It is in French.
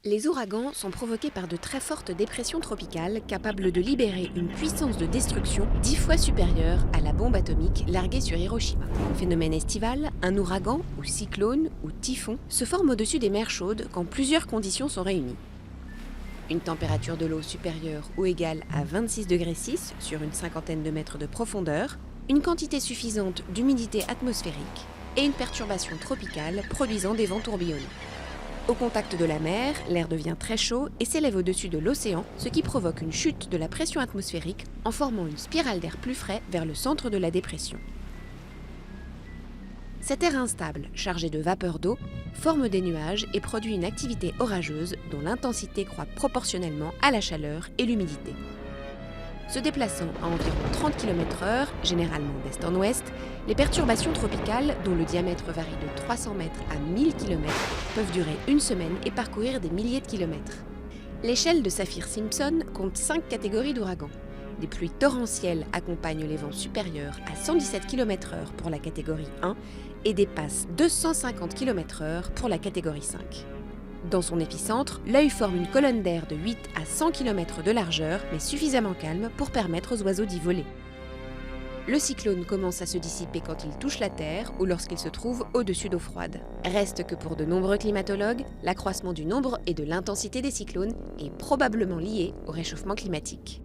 Les ouragans sont provoqués par de très fortes dépressions tropicales capables de libérer une puissance de destruction 10 fois supérieure à la bombe atomique larguée sur Hiroshima. Phénomène estival, un ouragan, ou cyclone, ou typhon, se forme au-dessus des mers chaudes quand plusieurs conditions sont réunies. Une température de l'eau supérieure ou égale à 26 degrés 6 sur une cinquantaine de mètres de profondeur, une quantité suffisante d'humidité atmosphérique et une perturbation tropicale produisant des vents tourbillonnés. Au contact de la mer, l'air devient très chaud et s'élève au-dessus de l'océan, ce qui provoque une chute de la pression atmosphérique en formant une spirale d'air plus frais vers le centre de la dépression. Cet air instable, chargé de vapeur d'eau, forme des nuages et produit une activité orageuse dont l'intensité croît proportionnellement à la chaleur et l'humidité. Se déplaçant à environ 30 km/h, généralement d'est en ouest, les perturbations tropicales, dont le diamètre varie de 300 mètres à 1000 km, peuvent durer une semaine et parcourir des milliers de kilomètres. L'échelle de Saffir-Simpson compte 5 catégories d'ouragans. Des pluies torrentielles accompagnent les vents supérieurs à 117 km/h pour la catégorie 1 et dépassent 250 km/h pour la catégorie 5. Dans son épicentre, l'œil forme une colonne d'air de 8 à 100 km de largeur, mais suffisamment calme pour permettre aux oiseaux d'y voler. Le cyclone commence à se dissiper quand il touche la Terre ou lorsqu'il se trouve au-dessus d'eau froide. Reste que pour de nombreux climatologues, l'accroissement du nombre et de l'intensité des cyclones est probablement lié au réchauffement climatique.